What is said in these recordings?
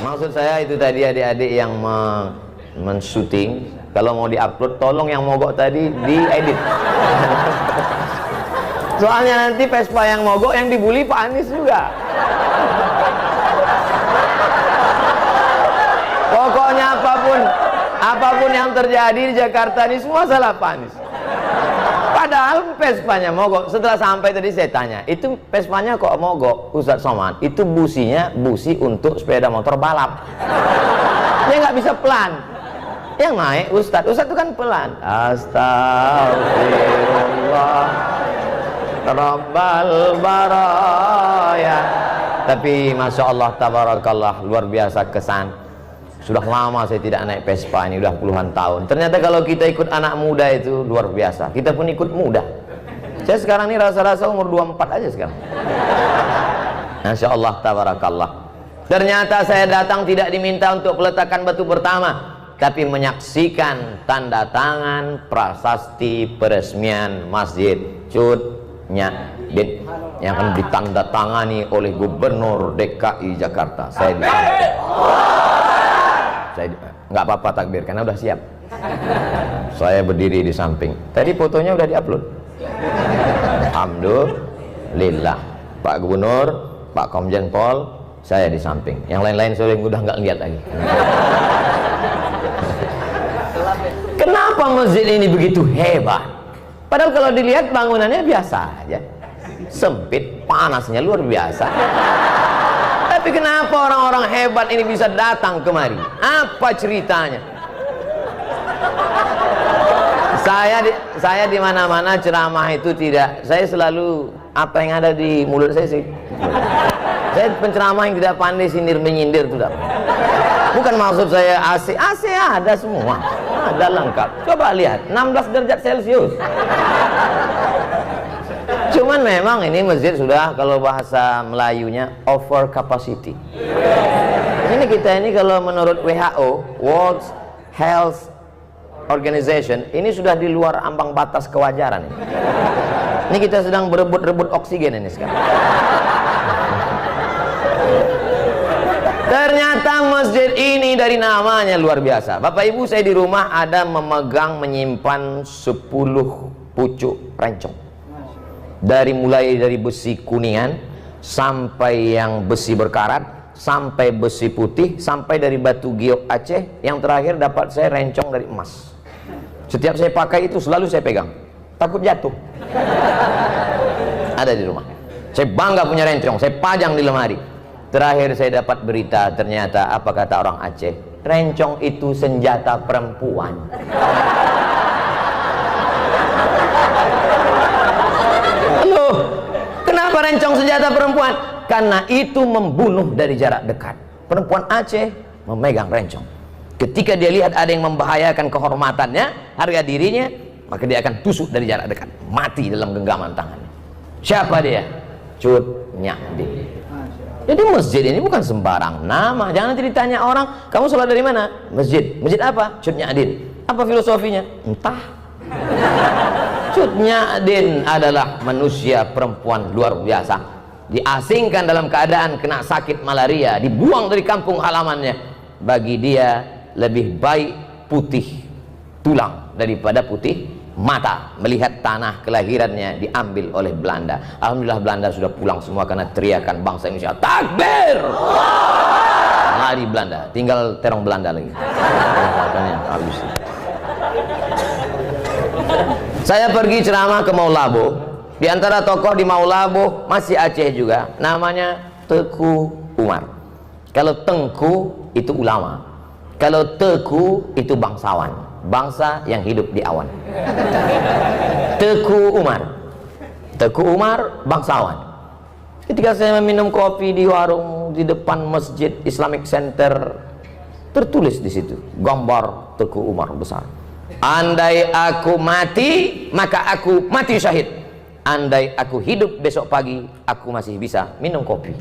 Maksud saya itu tadi adik-adik yang men-shooting, kalau mau di-upload tolong yang mogok tadi diedit. Soalnya nanti Vespa yang mogok yang dibully Pak Anies juga. Pokoknya apapun yang terjadi di Jakarta ini semua salah Pak Anies. Padahal Vespanya mogok. Setelah sampai tadi saya tanya, itu Vespanya kok mogok, Ustadz Somad? Itu businya busi untuk sepeda motor balap. Dia nggak bisa pelan. Yang naik Ustadz itu kan pelan. Astagfirullah Rabbal baraya. Tapi Masya Allah tabarakallah, luar biasa kesan. Sudah lama saya tidak naik Vespa, ini udah puluhan tahun. Ternyata kalau kita ikut anak muda itu luar biasa. Kita pun ikut muda. Saya sekarang ini rasa-rasa umur 24 aja sekarang. Masya Allah tabarakallah. Ternyata saya datang tidak diminta untuk peletakan batu pertama, tapi menyaksikan tanda tangan prasasti peresmian Masjid Cut Nyak-Din yang akan ditandatangani oleh Gubernur DKI Jakarta. Saya nggak apa-apa takbir karena udah siap. Saya berdiri di samping. Tadi fotonya udah diupload. Alhamdulillah. Pak Gubernur, Pak Komjen Pol, saya di samping. Yang lain-lain saya udah nggak lihat lagi. Kenapa masjid ini begitu hebat? Padahal kalau dilihat bangunannya biasa aja. Sempit, panasnya luar biasa. Tapi kenapa orang-orang hebat ini bisa datang kemari? Apa ceritanya? Saya di mana-mana ceramah itu tidak. Saya selalu apa yang ada di mulut saya sih. Saya penceramah yang tidak pandai sindir menyindir itu tidak. Bukan maksud saya AC ada semua. Ada lengkap. Coba lihat 16 derajat Celcius. Cuman memang ini masjid sudah, kalau bahasa Melayunya, over capacity. Ini kita ini kalau menurut WHO, World Health Organization, ini sudah di luar ambang batas kewajaran ini. Ini kita sedang berebut-rebut oksigen ini sekarang. Ternyata masjid ini dari namanya luar biasa. Bapak Ibu, saya di rumah ada menyimpan 10 pucuk rencong. Mulai dari besi kuningan sampai yang besi berkarat, sampai besi putih, sampai dari batu giok Aceh, yang terakhir dapat saya rencong dari emas. Setiap saya pakai itu selalu saya pegang, takut jatuh. Ada di rumah. Saya bangga punya rencong, saya pajang di lemari. Terakhir saya dapat berita, ternyata apa kata orang Aceh, rencong itu senjata perempuan. Kenapa rencong senjata perempuan? Karena itu membunuh dari jarak dekat. Perempuan Aceh memegang rencong. Ketika dia lihat ada yang membahayakan kehormatannya, harga dirinya, maka dia akan tusuk dari jarak dekat, mati dalam genggaman tangannya. Siapa dia? Cut Nyak-Din. Jadi masjid ini bukan sembarang nama. Jangan nanti ditanya orang, kamu sholat dari mana? Masjid. Masjid apa? Cut Nyak-Din. Apa filosofinya? Entah. Cut Nyak-Din adalah manusia perempuan luar biasa. Diasingkan dalam keadaan kena sakit malaria, dibuang dari kampung halamannya. Bagi dia lebih baik putih tulang daripada putih mata melihat tanah kelahirannya diambil oleh Belanda. Alhamdulillah Belanda sudah pulang semua karena teriakan bangsa Indonesia, takbir! Lari Belanda, tinggal terong Belanda lagi. Saya pergi ceramah ke Maulabo. Di antara tokoh di Maulabo masih Aceh juga, namanya Teku Umar. Kalau Tengku itu ulama, kalau Teku itu bangsawan, bangsa yang hidup di awan. Teku Umar bangsawan. Ketika saya meminum kopi di warung di depan Masjid Islamic Center, tertulis di situ gambar Teku Umar besar. Andai aku mati, maka aku mati syahid. Andai aku hidup besok pagi, aku masih bisa minum kopi.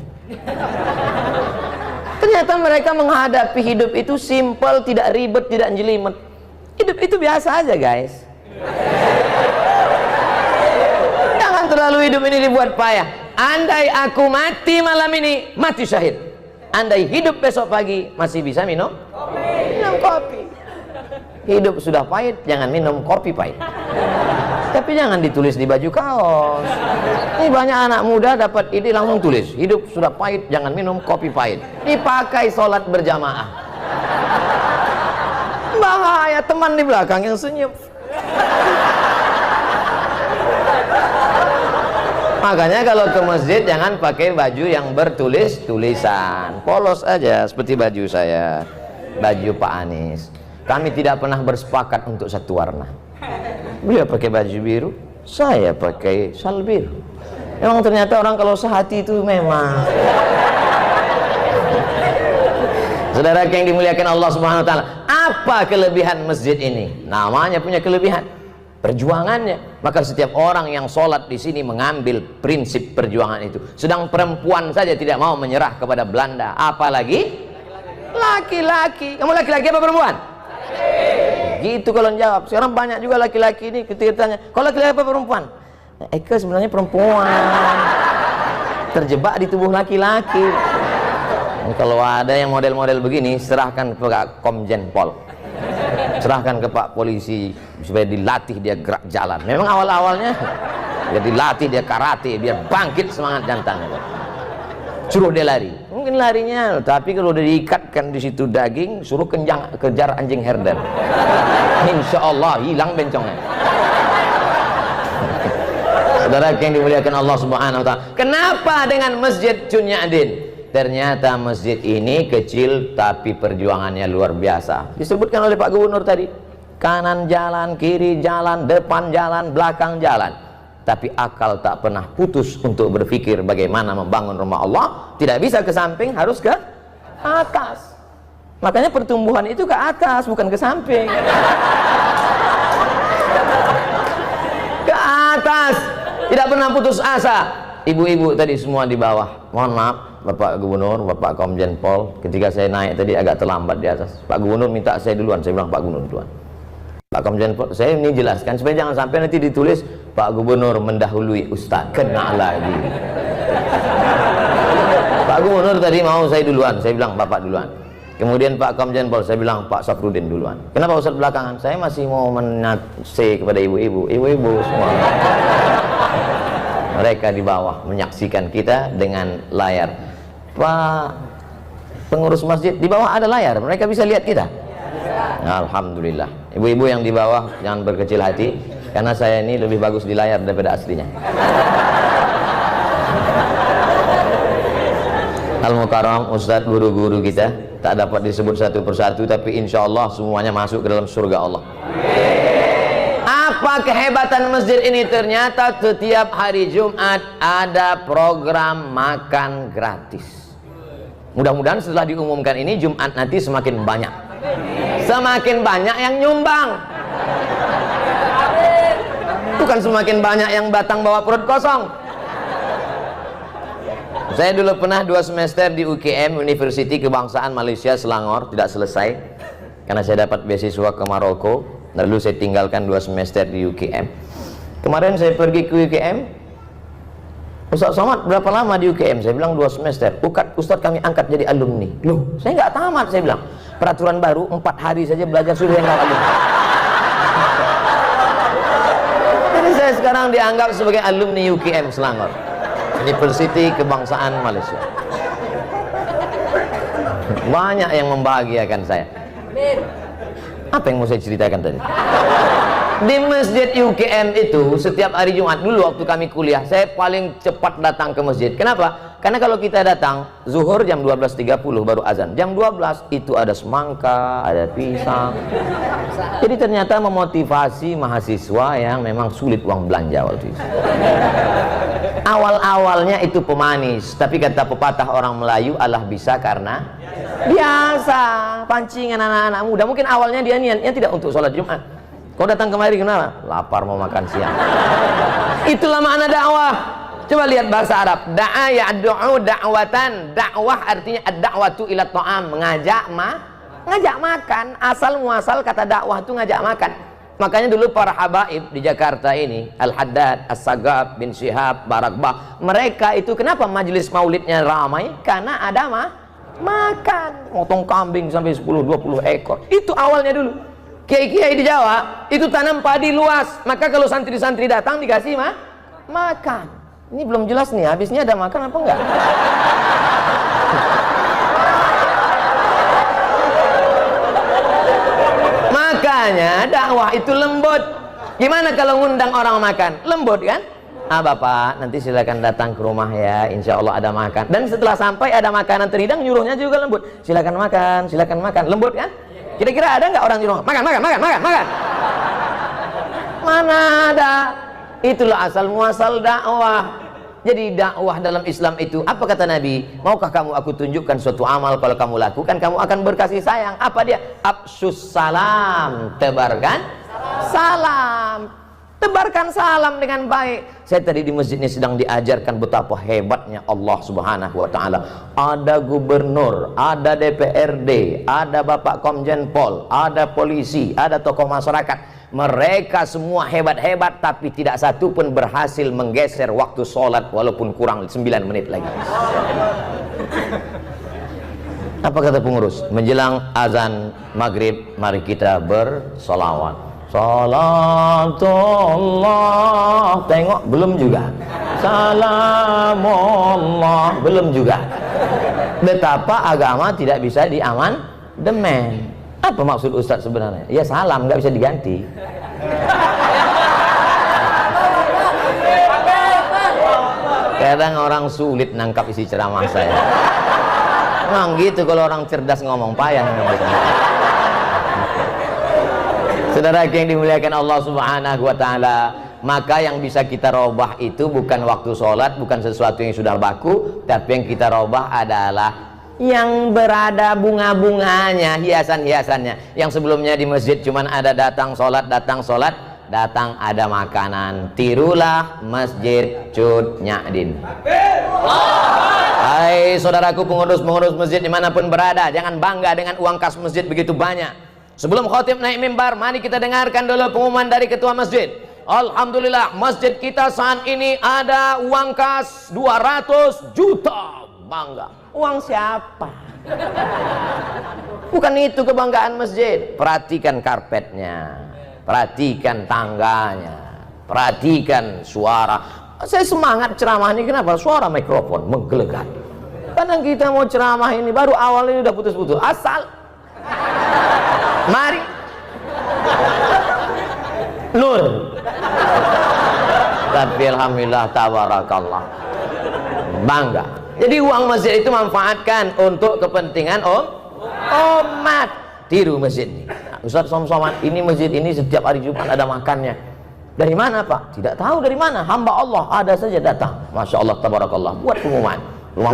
Ternyata mereka menghadapi hidup itu simpel, tidak ribet, tidak jelimet. Hidup itu biasa aja, guys. Jangan terlalu hidup ini dibuat payah. Andai aku mati malam ini, mati syahid. andai hidup besok pagi masih bisa minum kopi. Minum kopi. Hidup sudah pahit, jangan minum kopi pahit. Tapi jangan ditulis di baju kaos. Ini banyak anak muda dapat ide langsung tulis, hidup sudah pahit, jangan minum kopi pahit. Dipakai sholat berjamaah. Bahaya, teman di belakang yang senyum. Makanya kalau ke masjid jangan pakai baju yang bertulis-tulisan. Polos aja seperti baju saya, baju Pak Anies. Kami tidak pernah bersepakat untuk satu warna. Beliau pakai baju biru, saya pakai sal biru. Memang ternyata orang kalau sehati itu memang. Saudara yang dimuliakan Allah Subhanahu wa taala, apa kelebihan masjid ini? Namanya punya kelebihan, perjuangannya. Maka setiap orang yang sholat di sini mengambil prinsip perjuangan itu. Sedang perempuan saja tidak mau menyerah kepada Belanda, apalagi laki-laki. Kamu laki-laki apa perempuan? Gitu kalau jawab. Sekarang banyak juga laki-laki ini ketika ditanya, kalau laki-laki apa perempuan? Eka sebenarnya perempuan, terjebak di tubuh laki-laki. Kalau ada yang model-model begini, serahkan ke Pak Komjen Pol, serahkan ke Pak Polisi supaya dilatih dia gerak jalan. Memang awal-awalnya dia dilatih, dia karate biar bangkit semangat jantannya. Suruh dia lari, mungkin larinya, tapi kalau udah diikatkan di situ daging, suruh kejar anjing herder, insya Allah hilang bencongnya. Saudara yang dimuliakan Allah Subhanahu wa taala, kenapa dengan Masjid Chunyadin? Ternyata masjid ini kecil tapi perjuangannya luar biasa. Disebutkan oleh Pak Gubernur tadi, kanan jalan, kiri jalan, depan jalan, belakang jalan. Tapi akal tak pernah putus untuk berpikir bagaimana membangun rumah Allah. Tidak bisa ke samping, harus ke atas. Makanya pertumbuhan itu ke atas, bukan ke samping. Ke atas. Tidak pernah putus asa. Ibu-ibu tadi semua di bawah. Mohon maaf Bapak Gubernur, Bapak Komjen Pol, ketika saya naik tadi agak terlambat di atas. Pak Gubernur minta saya duluan. Saya bilang Pak Gubernur duluan. Pak Komjen Pol, saya ini jelaskan supaya jangan sampai nanti ditulis Pak Gubernur mendahului Ustadz, kena lagi. Pak Gubernur tadi mau saya duluan, saya bilang Bapak duluan. Kemudian Pak Komjen Pol, saya bilang Pak Safrudin duluan. Kenapa Ustadz belakangan? Saya masih mau menase kepada ibu-ibu, ibu-ibu semua. Mereka di bawah menyaksikan kita dengan layar. Pak pengurus masjid, di bawah ada layar, mereka bisa lihat kita. Alhamdulillah. Ibu-ibu yang di bawah jangan berkecil hati, karena saya ini lebih bagus di layar daripada aslinya. Al-Mukarram, Ustadz, guru-guru kita tak dapat disebut satu persatu, tapi insya Allah semuanya masuk ke dalam surga Allah. Apa kehebatan masjid ini? Ternyata setiap hari Jumat ada program makan gratis. Mudah-mudahan setelah diumumkan ini Jumat nanti semakin banyak yang nyumbang, bukan semakin banyak yang datang bawa perut kosong. Saya dulu pernah 2 semester di UKM, University Kebangsaan Malaysia Selangor, tidak selesai karena saya dapat beasiswa ke Maroko. Lalu saya tinggalkan 2 semester di UKM. Kemarin saya pergi ke UKM, Ustaz Somad berapa lama di UKM? Saya bilang 2 semester. Ustaz kami angkat jadi alumni. Loh, saya nggak tamat, saya bilang. Peraturan baru 4 hari saja belajar sudah yang alumni. Jadi saya sekarang dianggap sebagai alumni UKM Selangor, University Kebangsaan Malaysia. Banyak yang membahagiakan saya. Apa yang mau saya ceritakan tadi? Di masjid UKM itu setiap hari Jumat, dulu waktu kami kuliah, saya paling cepat datang ke masjid. Kenapa? Karena kalau kita datang zuhur jam 12.30 baru azan, jam 12 itu ada semangka, ada pisang. Jadi ternyata memotivasi mahasiswa yang memang sulit uang belanja waktu itu. Awal-awalnya itu pemanis, tapi kata pepatah orang Melayu, Allah bisa karena biasa. Pancingan anak-anak muda, mungkin awalnya dia niatnya tidak untuk sholat Jumat. Kau datang kemari kenapa? Lapar mau makan siang. Itulah makna dakwah. Coba lihat bahasa Arab. Da'a ya'du'u da'watan. Dakwah artinya ad-da'watu ila ta'am, ngajak makan. Asal muasal kata dakwah itu ngajak makan. Makanya dulu para habaib di Jakarta ini, Al-Haddad, As-Sagab, bin Syihab, Barakbah, mereka itu kenapa majelis maulidnya ramai? Karena ada Makan, motong kambing sampai 10-20 ekor. Itu awalnya dulu. Kiai-kiai di Jawa itu tanam padi luas, maka kalau santri-santri datang dikasih makan. Ini belum jelas nih, habisnya ada makan apa enggak? Makanya dakwah itu lembut. Gimana kalau ngundang orang makan? Lembut kan? Bapak, nanti silakan datang ke rumah ya, insya Allah ada makan. Dan setelah sampai ada makanan terhidang, nyuruhnya juga lembut. Silakan makan, lembut kan? Kira-kira ada nggak orang nyuruh makan? Mana ada? Itulah asal muasal dakwah. Jadi dakwah dalam Islam itu, apa kata Nabi? Maukah kamu aku tunjukkan suatu amal, kalau kamu lakukan kamu akan berkasih sayang. Apa dia? Afsyus salam, tebarkan salam. Tebarkan salam dengan baik. Saya tadi di masjid ini sedang diajarkan betapa hebatnya Allah Subhanahu wa taala. Ada gubernur, ada DPRD, ada Bapak Komjen Pol, ada polisi, ada tokoh masyarakat. Mereka semua hebat-hebat, tapi tidak satu pun berhasil menggeser waktu sholat walaupun kurang 9 menit lagi. Apa kata pengurus? Menjelang azan maghrib, mari kita bersolawat. Salatullah, tengok belum juga. Salamullah, belum juga. Betapa agama tidak bisa diamandemen. Apa maksud Ustadz sebenarnya? Ya salam nggak bisa diganti. Kadang orang sulit nangkap isi ceramah saya. Memang gitu kalau orang cerdas ngomong, payah ngomong. Saudara yang dimuliakan Allah Subhanahu wa taala, maka yang bisa kita robah itu bukan waktu sholat, bukan sesuatu yang sudah baku, tapi yang kita robah adalah yang berada bunga-bunganya, hiasan-hiasannya. Yang sebelumnya di masjid cuman ada datang sholat, datang ada makanan. Tirulah Masjid Cut Nyadin. Hai saudaraku pengurus-pengurus masjid dimanapun berada, jangan bangga dengan uang kas masjid begitu banyak. Sebelum khatib naik mimbar, mari kita dengarkan dulu pengumuman dari ketua masjid. Alhamdulillah, masjid kita saat ini ada uang kas 200 juta. Bangga. Uang siapa? Bukan itu kebanggaan masjid. Perhatikan karpetnya, perhatikan tangganya, perhatikan suara. Saya semangat ceramah ini, kenapa? Suara mikrofon menggelegar. Kadang kita mau ceramah ini baru awal ini udah putus-putus. Asal mari nur. Tapi alhamdulillah tabarakallah, bangga. Jadi uang masjid itu manfaatkan untuk kepentingan umat. Tiru masjid ini. Ustaz Somad, ini masjid ini setiap hari Jumat ada makannya. Dari mana Pak? Tidak tahu dari mana. Hamba Allah ada saja datang. Masya Allah tabarakallah. Buat pengumuman. Rumah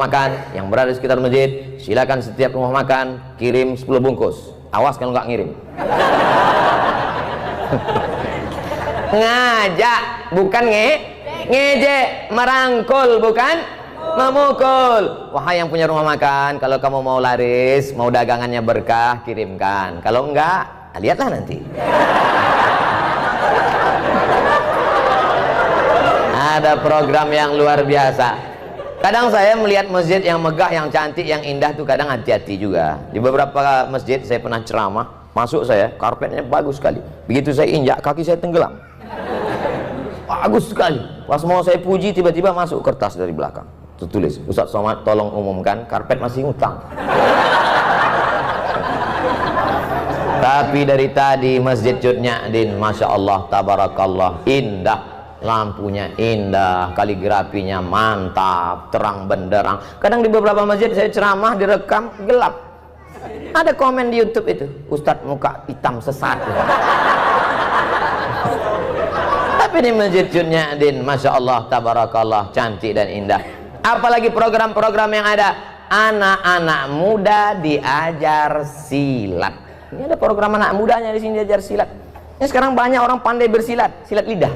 makan yang berada di sekitar masjid, silakan setiap rumah makan kirim 10 bungkus. Awas kalau nggak ngirim. Ngajak, bukan ngejek, merangkul, bukan memukul. Wahai yang punya rumah makan, kalau kamu mau laris, mau dagangannya berkah, kirimkan. Kalau enggak, lihatlah nanti. Ada program yang luar biasa. Kadang saya melihat masjid yang megah, yang cantik, yang indah tuh kadang hati-hati juga. Di beberapa masjid saya pernah ceramah, masuk saya, karpetnya bagus sekali. Begitu saya injak, kaki saya tenggelam. Bagus sekali. Pas mau saya puji, tiba-tiba masuk kertas dari belakang. Tertulis, Ustaz Somad tolong umumkan, karpet masih ngutang. Tapi dari tadi Masjid Cut Nyadin, Masya Allah, tabarakallah, indah. Lampunya indah, kaligrafinya mantap, terang benderang. Kadang di beberapa masjid saya ceramah direkam gelap. Ada komen di YouTube itu, Ustadz muka hitam sesat. Tapi di Masjid Cut Nyadin, Masya Allah, tabarakallah, cantik dan indah. Apalagi program-program yang ada, anak-anak muda diajar silat. Ini ada program anak mudanya di sini diajar silat. Ini sekarang banyak orang pandai bersilat, silat lidah.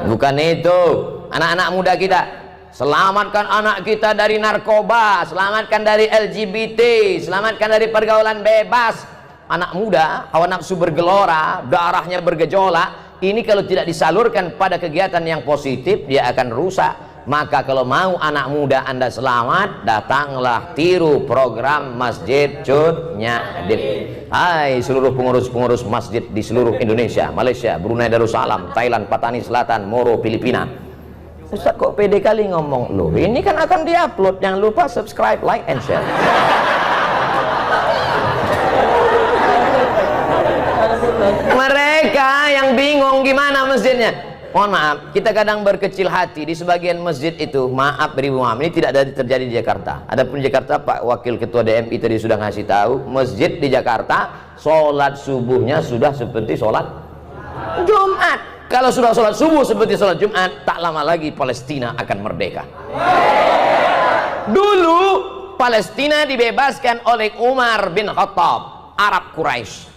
Bukan itu, anak-anak muda kita, selamatkan anak kita dari narkoba, selamatkan dari LGBT, selamatkan dari pergaulan bebas. Anak muda, hawa nafsu bergelora, darahnya bergejolak. Ini kalau tidak disalurkan pada kegiatan yang positif, dia akan rusak. Maka kalau mau anak muda Anda selamat, datanglah tiru program Masjid Cut Nyak. Hai seluruh pengurus-pengurus masjid di seluruh Indonesia, Malaysia, Brunei Darussalam, Thailand, Patani Selatan, Moro, Filipina. Ustaz kok pede kali ngomong, loh ini kan akan diupload, jangan lupa subscribe, like, and share. Mereka yang bingung gimana masjidnya. Mohon maaf, kita kadang berkecil hati di sebagian masjid itu. Maaf beribu maaf, ini tidak ada terjadi di Jakarta. Adapun Jakarta, Pak Wakil Ketua DMI tadi sudah ngasih tahu, masjid di Jakarta sholat subuhnya sudah seperti sholat Jumat. Kalau sudah sholat subuh seperti sholat Jumat, tak lama lagi Palestina akan merdeka. Dulu Palestina dibebaskan oleh Umar bin Khattab, Arab Quraisy.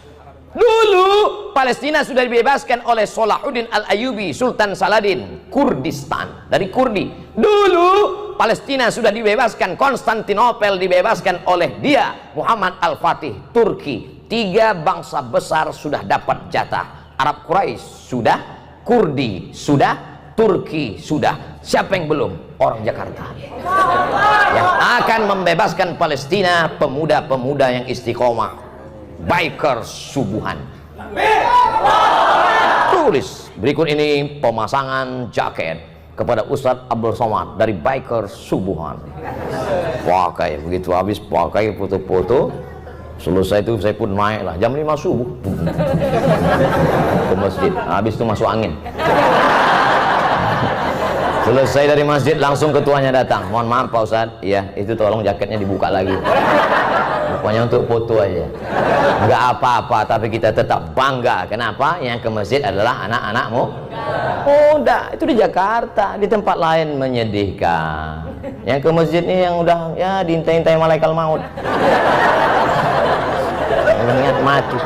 Dulu Palestina sudah dibebaskan oleh Salahuddin Al-Ayyubi, Sultan Saladin, Kurdistan, dari Kurdi. Dulu Palestina sudah dibebaskan, Konstantinopel dibebaskan oleh dia, Muhammad Al-Fatih, Turki. 3 bangsa besar sudah dapat jatah. Arab Quraisy sudah, Kurdi sudah, Turki sudah. Siapa yang belum? Orang Jakarta yang akan membebaskan Palestina, pemuda-pemuda yang istiqomah, bikers subuhan. Tulis berikut ini pemasangan jaket kepada Ustadz Abdul Somad dari bikers subuhan. Pakai begitu, habis pakai foto-foto, selesai itu saya pun naik lah jam 5 subuh ke masjid. Habis itu masuk angin. Selesai dari masjid langsung ketuanya datang. Mohon maaf Pak Ustadz, iya itu tolong jaketnya dibuka lagi. Pokoknya untuk foto aja. Enggak apa-apa, tapi kita tetap bangga. Kenapa? Yang ke masjid adalah anak-anakmu. Oh, enggak, itu di Jakarta, di tempat lain menyedihkan. Yang ke masjid ini yang udah ya diintai-intai malaikat maut. Ingat mati.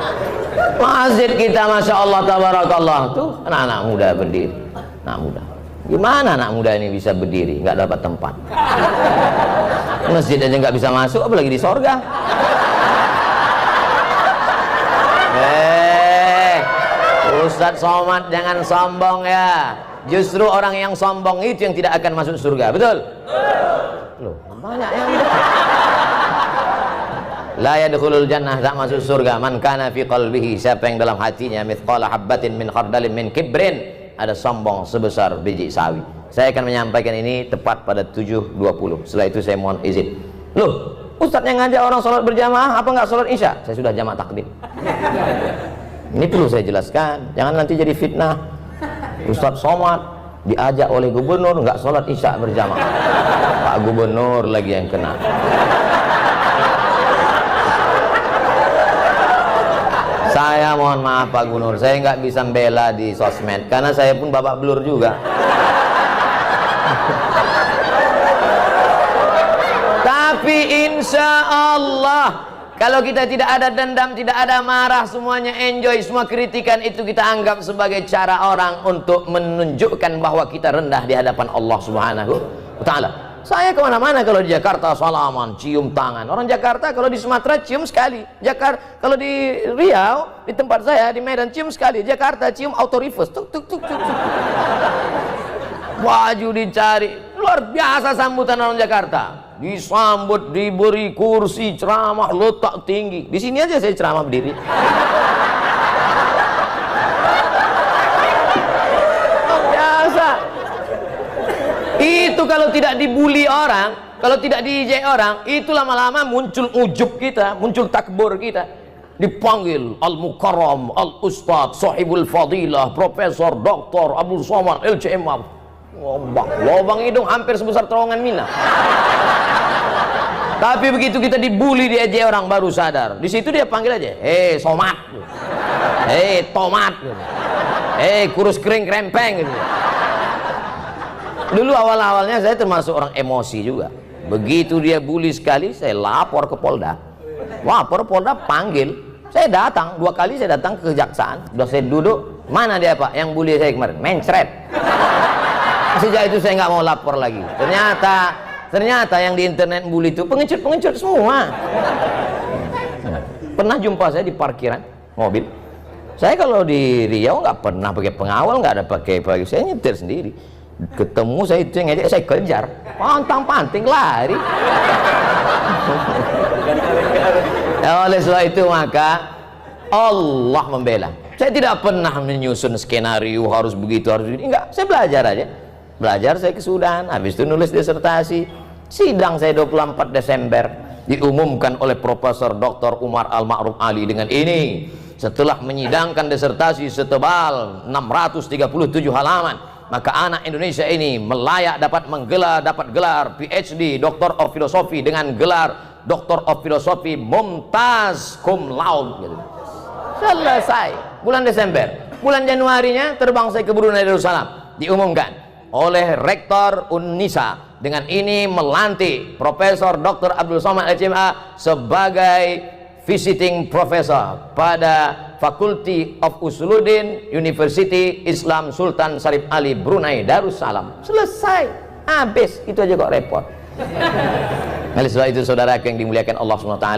Masjid kita Masya Allah tabarakallah tuh anak-anak muda berdiri. Anak muda. Gimana anak muda ini bisa berdiri? Nggak dapat tempat. Masjid aja nggak bisa masuk, apalagi di sorga. Ustadz Somad jangan sombong ya. Justru orang yang sombong itu yang tidak akan masuk surga. Betul? Loh, banyak yang la yadkhulul jannah, tak masuk surga man kana fi qalbihi, siapa yang dalam hatinya mithqala habbatin min khardalin min kibrin, ada sombong sebesar biji sawi. Saya akan menyampaikan ini tepat pada 7.20. Setelah itu saya mohon izin. Loh, Ustadz yang ngajak orang sholat berjamaah, apa nggak sholat isya? Saya sudah jamak takdim. Ini perlu saya jelaskan, jangan nanti jadi fitnah. Ustadz Somad diajak oleh gubernur nggak sholat isya berjamaah. Pak Gubernur lagi yang kena. Saya mohon maaf Pak Gubernur, saya nggak bisa membela di sosmed karena saya pun babak belur juga. Tapi insya Allah kalau kita tidak ada dendam, tidak ada marah, semuanya enjoy, semua kritikan itu kita anggap sebagai cara orang untuk menunjukkan bahwa kita rendah di hadapan Allah Subhanahu wa Ta'ala. Saya kemana-mana kalau di Jakarta salaman, cium tangan. Orang Jakarta kalau di Sumatera cium sekali. Jakarta kalau di Riau, di tempat saya di Medan cium sekali. Jakarta cium auto reverse, tuk tuk tuk tuk. Baju dicari, luar biasa sambutan orang Jakarta. Disambut, diberi kursi, ceramah, letak tinggi. Di sini aja saya ceramah berdiri. Biasa. Itu kalau tidak dibully orang, kalau tidak diejek orang, itu lama-lama muncul ujub kita, muncul takbur kita. Dipanggil Al-Mukarram, Al-Ustadz, Sahibul Fadilah, Profesor, Doktor, Abdul Somad, LCM. Lobang hidung hampir sebesar terowongan Mina. Tapi begitu kita dibully, diejek orang baru sadar. Di situ dia panggil aja, hei Somad, hei tomat, hei kurus kering krempeng gitu. Dulu awal-awalnya saya termasuk orang emosi juga. Begitu dia bully sekali, saya lapor ke Polda. Lapor Polda panggil, saya datang 2 kali, saya datang ke kejaksaan. Udah saya duduk, mana dia Pak yang bully saya kemarin? Mencret. Sejak itu saya nggak mau lapor lagi. Ternyata yang di internet bully itu pengecut semua. Pernah jumpa saya di parkiran mobil. Saya kalau di Riau nggak pernah pakai pengawal, nggak ada pakai, saya nyetir sendiri. Ketemu saya itu yang ngejek, saya kejar, pantang-panting lari. Oleh sebab itu maka Allah membela. Saya tidak pernah menyusun skenario harus begitu, harus begini. Enggak, saya belajar aja. Belajar saya kesudahan, habis itu nulis disertasi. Sidang saya 24 Desember diumumkan oleh Profesor Dr. Umar Al-Ma'ruf Ali dengan ini. Setelah menyidangkan disertasi setebal 637 halaman, maka anak Indonesia ini melayak dapat gelar PhD Doctor of Philosophy dengan gelar Doctor of Philosophy Mumtaz Cum Laude gitu. Selesai bulan Desember. Bulan Januarinya terbang saya ke Brunei Darussalam, diumumkan oleh Rektor Unnisa dengan ini melantik Profesor Dr. Abdul Somad LCMA sebagai visiting professor pada Faculty of Usuluddin University Islam Sultan Syarif Ali Brunei Darussalam. Selesai, habis, itu aja kok repot. Oleh sebab itu saudara yang dimuliakan Allah SWT,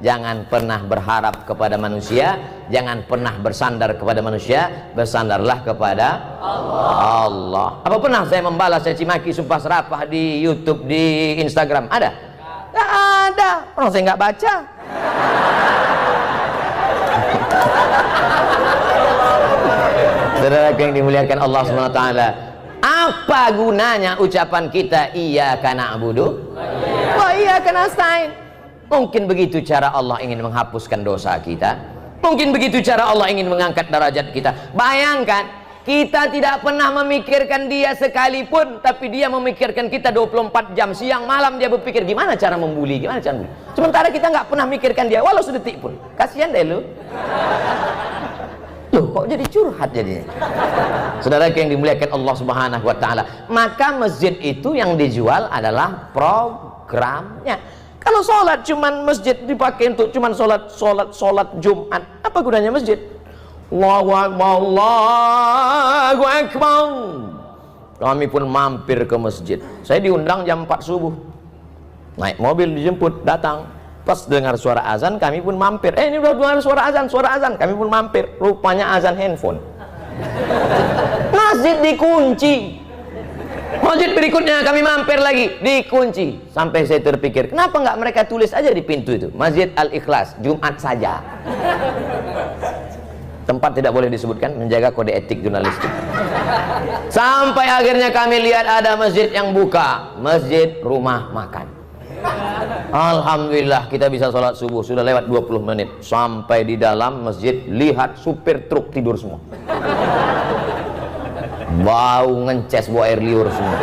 jangan pernah berharap kepada manusia, jangan pernah bersandar kepada manusia, bersandarlah kepada Allah. Apa pernah saya membalas caci maki sumpah serapah di YouTube, di Instagram? Ada? Nggak ada, orang saya nggak baca. Saudara yang dimuliakan Allah SWT, apa gunanya ucapan kita iyyaka na'budu wa iyyaka nasta'in? Mungkin begitu cara Allah ingin menghapuskan dosa kita, mungkin begitu cara Allah ingin mengangkat derajat kita. Bayangkan, kita tidak pernah memikirkan dia sekalipun, tapi dia memikirkan kita 24 jam, siang malam dia berpikir gimana cara membuli, gimana cara membuli. Sementara kita nggak pernah mikirkan dia walau sedetik pun. Kasihan deh lu. Loh, kok jadi curhat jadinya? Saudara yang dimuliakan Allah Subhanahu wa taala, maka masjid itu yang dijual adalah programnya. Kalau sholat cuman masjid dipakai untuk cuman sholat Jumat, apa gunanya masjid? Allahu Akbar, Allahu Akbar. Kami pun mampir ke masjid. Saya diundang jam 4 subuh. Naik mobil dijemput, datang. Pas dengar suara azan, kami pun mampir. Ini udah dengar suara azan. Kami pun mampir. Rupanya azan handphone. Masjid dikunci. Masjid berikutnya kami mampir lagi, dikunci. Sampai saya terpikir, kenapa nggak mereka tulis aja di pintu itu, Masjid Al-Ikhlas, Jumat saja. Tempat tidak boleh disebutkan, menjaga kode etik jurnalistik. Sampai akhirnya kami lihat ada masjid yang buka, masjid rumah makan. Alhamdulillah kita bisa sholat subuh, sudah lewat 20 menit. Sampai di dalam masjid, lihat supir truk tidur semua. Bau ngences, bau air liur semua.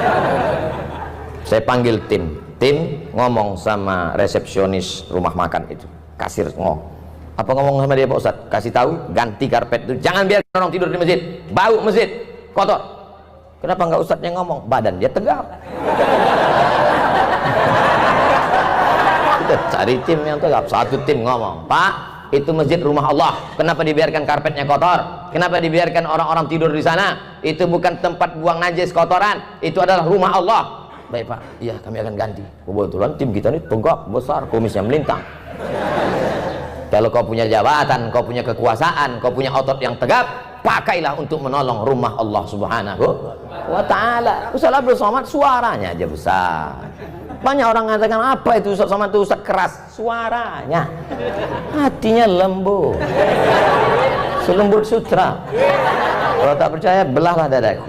Saya panggil tim ngomong sama resepsionis rumah makan itu, kasir ngomong. Apa ngomong sama dia Pak Ustadz? Kasih tahu ganti karpet itu, jangan biarkan orang tidur di masjid, bau masjid kotor. Kenapa nggak Ustadz yang ngomong? Badan dia tegap. Kita cari tim yang tegap. Satu tim ngomong, Pak, itu masjid rumah Allah, kenapa dibiarkan karpetnya kotor? Kenapa dibiarkan orang-orang tidur di sana? Itu bukan tempat buang najis kotoran, itu adalah rumah Allah. Baik Pak, iya kami akan ganti. Kebetulan tim kita ini tegap, besar, kumisnya melintang. Kalau kau punya jabatan, kau punya kekuasaan, kau punya otot yang tegap, pakailah untuk menolong rumah Allah Subhanahu wa ta'ala. Ustaz Abdul Somad suaranya aja besar. Banyak orang mengatakan, apa itu Ustaz Somad itu Ustaz keras? Suaranya, hatinya lembut, selembut sutra. Kalau tak percaya, belahlah dadaku.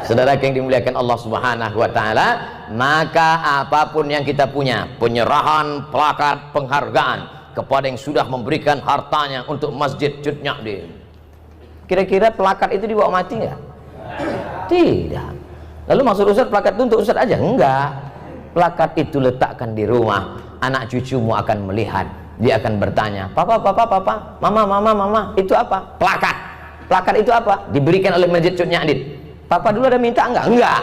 Saudara yang dimuliakan Allah Subhanahu wa ta'ala, maka apapun yang kita punya, penyerahan plakat penghargaan kepada yang sudah memberikan hartanya untuk masjid Cut Nyakdin. Kira-kira plakat itu dibawa mati nggak? Tidak. Lalu maksud Ustaz plakat itu untuk Ustaz aja? Enggak. Plakat itu letakkan di rumah, anak cucumu akan melihat, dia akan bertanya, papa, mama, itu apa? Plakat. Plakat itu apa? Diberikan oleh masjid Cut Nyakdin. Papa dulu ada minta enggak? Enggak.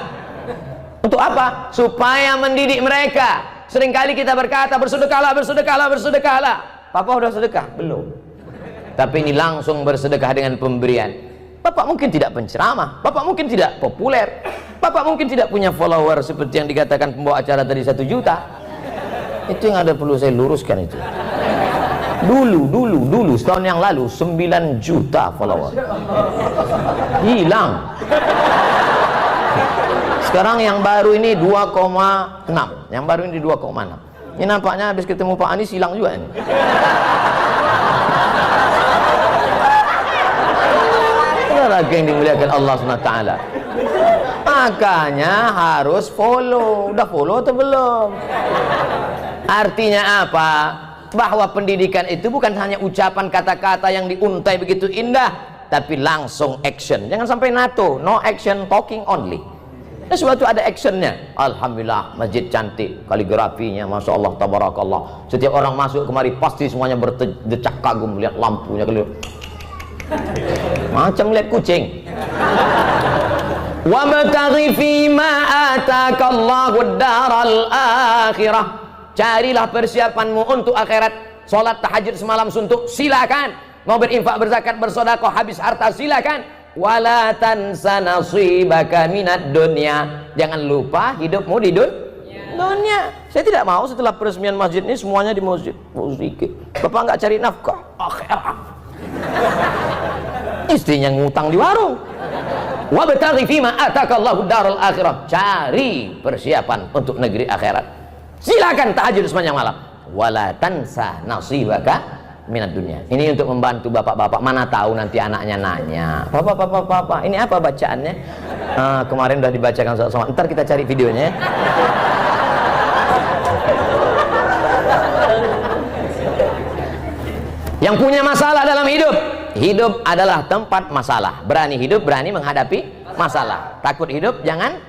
Untuk apa? Supaya mendidik mereka. Seringkali kita berkata bersedekahlah. Papa udah sedekah? Belum. Tapi ini langsung bersedekah dengan pemberian. Bapak mungkin tidak penceramah, Bapak mungkin tidak populer, Bapak mungkin tidak punya follower seperti yang dikatakan pembawa acara tadi 1 juta. Itu yang ada perlu saya luruskan itu. Dulu setahun yang lalu 9 juta follower. Hilang. Sekarang yang baru ini 2,6. Yang baru ini 2,6. Ini nampaknya habis ketemu Pak Anies hilang juga ini. Lagi yang dimuliakan Allah SWT. Makanya harus follow. Udah follow atau belum? Artinya apa? Bahwa pendidikan itu bukan hanya ucapan kata-kata yang diuntai begitu indah, tapi langsung action. Jangan sampai NATO, no action, talking only. Sesuatu ada actionnya. Alhamdulillah, masjid cantik, kaligrafinya, masya Allah, tabarakallah. Setiap orang masuk kemari pasti semuanya berdecak kagum melihat lampunya, macam lihat kucing. Wabtaghi fima atakallahu daral akhirah. Carilah persiapanmu untuk akhirat. Salat tahajud semalam suntuk, silakan. Mau berinfak, berzakat, bersedekah, habis harta, silakan. Wala tansa nasibaka minad dunya. Jangan lupa hidupmu di dunia. Saya tidak mau setelah peresmian masjid ini semuanya di masjid. Sedikit. Bapak nggak cari nafkah akhirat. Istrinya ngutang di warung. Wabtaghi fima atakallahu darul akhirah. Cari persiapan untuk negeri akhirat. Silakan tahajud sepanjang malam. Wala tansa nasibaka minat dunia. Ini untuk membantu bapak-bapak. Mana tahu nanti anaknya nanya, Bapak, ini apa bacaannya? Kemarin udah dibacakan sama. Ntar kita cari videonya. Yang punya masalah dalam hidup, hidup adalah tempat masalah. Berani hidup, berani menghadapi masalah. Takut hidup, jangan.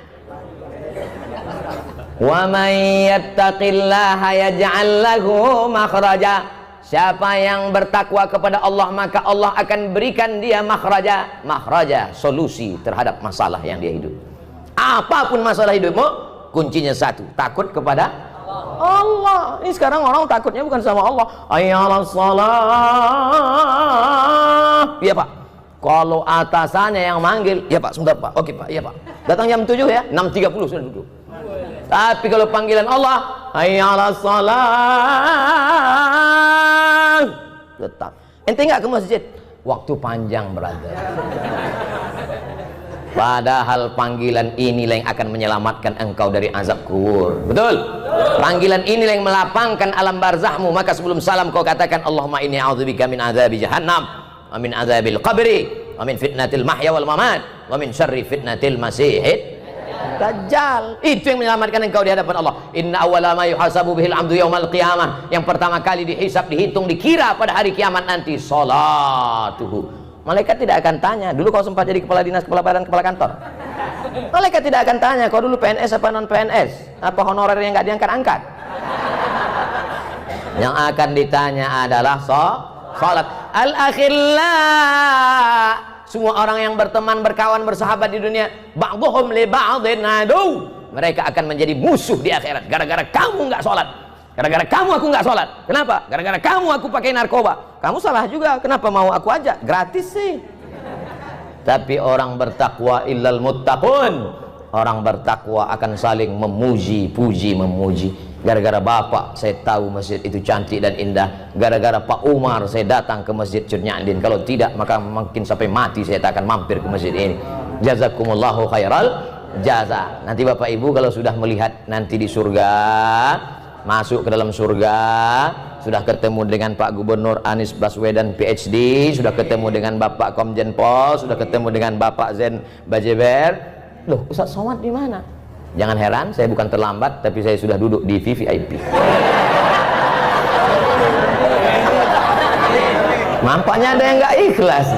Wa may yattaqillaha yaj'al lahu makhraja. Siapa yang bertakwa kepada Allah, maka Allah akan berikan dia makhraja, solusi terhadap masalah yang dia hidup. Apapun masalah hidupmu, kuncinya satu, takut kepada Allah. Ini sekarang orang takutnya bukan sama Allah. Ayyalas salah. Iya Pak. Kalau atasannya yang manggil, ya Pak, sebentar Pak. Oke Pak, iya Pak. Datang jam 7 ya, 6.30 sudah duduk. Tapi kalau panggilan Allah, hayyalas salat, tetap. Ente nggak ke masjid? Waktu panjang, brother. Padahal panggilan inilah yang akan menyelamatkan engkau dari azab kubur. Betul? Panggilan inilah yang melapangkan alam barzahmu. Maka sebelum salam kau katakan, Allahumma inni a'udzubika min azabi jahannam, wa min azabil qabri, wa min fitnatil mahya wal mamat, wa min syarri fitnatil masihid Dajjal. Itu yang menyelamatkan engkau di hadapan Allah. Inna awwala ma yuhasabu bihil 'abdu yaumal qiyamah. Yang pertama kali dihisab, dihitung, dikira pada hari kiamat nanti, salatuhu. Malaikat tidak akan tanya, dulu kau sempat jadi kepala dinas, kepala badan, kepala kantor. Malaikat tidak akan tanya, kau dulu PNS apa non PNS, apa honorer yang nggak diangkat-angkat. Yang akan ditanya adalah salat. Al-akhillah. Semua orang yang berteman, berkawan, bersahabat di dunia, ba'dhum li ba'dhin adu. Mereka akan menjadi musuh di akhirat. Gara-gara kamu nggak sholat. Gara-gara kamu aku nggak sholat. Kenapa? Gara-gara kamu aku pakai narkoba. Kamu salah juga. Kenapa mau aku ajak? Gratis sih. Tapi orang bertakwa illal muttaqun. Orang bertakwa akan saling memuji, puji, memuji. Gara-gara bapak saya tahu masjid itu cantik dan indah. Gara-gara Pak Umar saya datang ke masjid Curnyaandin. Kalau tidak maka mungkin sampai mati saya tak akan mampir ke masjid ini. Jazakumullahu khairal jaza. Nanti bapak ibu kalau sudah melihat nanti di surga, masuk ke dalam surga, sudah ketemu dengan Pak Gubernur Anies Baswedan PhD, sudah ketemu dengan Bapak Komjen Pol, sudah ketemu dengan Bapak Zen Bajeber. Loh, Ustaz Somad di mana? Jangan heran, saya bukan terlambat, tapi saya sudah duduk di VVIP. Nampaknya ada yang nggak ikhlas.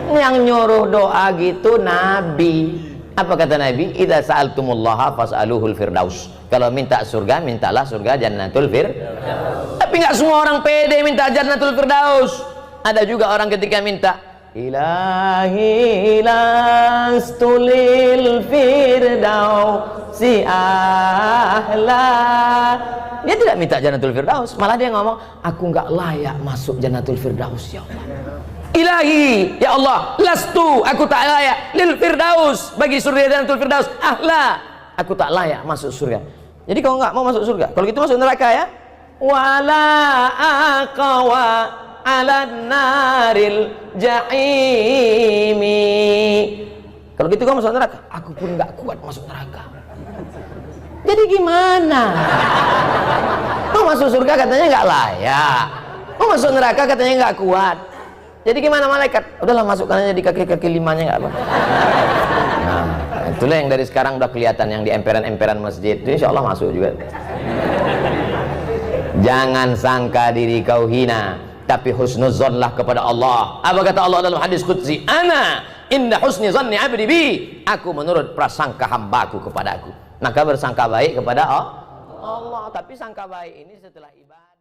Yang nyuruh doa gitu Nabi. Apa kata Nabi? Idza sa'altumullaha fas'aluhul firdaus. Kalau minta surga, mintalah surga Jannatul Firdaus. Tapi nggak semua orang pede minta Jannatul Firdaus. Ada juga orang ketika minta Ilahi lastulil firdausi ahla. Dia tidak minta Jannatul Firdaus, malah dia ngomong, aku nggak layak masuk Jannatul Firdaus ya Allah. Ilahi, ya Allah, lastu, aku tak layak lil firdaus, bagi surga Jannatul Firdaus ahla, aku tak layak masuk surga. Jadi kau nggak mau masuk surga, kalau gitu masuk neraka ya. Wala aqwa ala naril jahimi. Kalau gitu kau masuk neraka. Aku pun nggak kuat masuk neraka. Jadi gimana? Kau masuk surga katanya nggak layak. Kau masuk neraka katanya nggak kuat. Jadi gimana malaikat? Udahlah masukkan aja di kaki-kaki limanya, nggak apa. Nah, itulah yang dari sekarang udah kelihatan yang di emperan-emperan masjid. Itu insya Allah masuk juga. Jangan sangka diri kau hina, tapi husnuzonlah kepada Allah. Apa kata Allah dalam hadis qudsi? Ana inda husni zanni abdi bi. Aku menurut prasangka hambaku kepadaku. Maka bersangka baik kepada Allah. Tapi sangka baik ini setelah ibadah.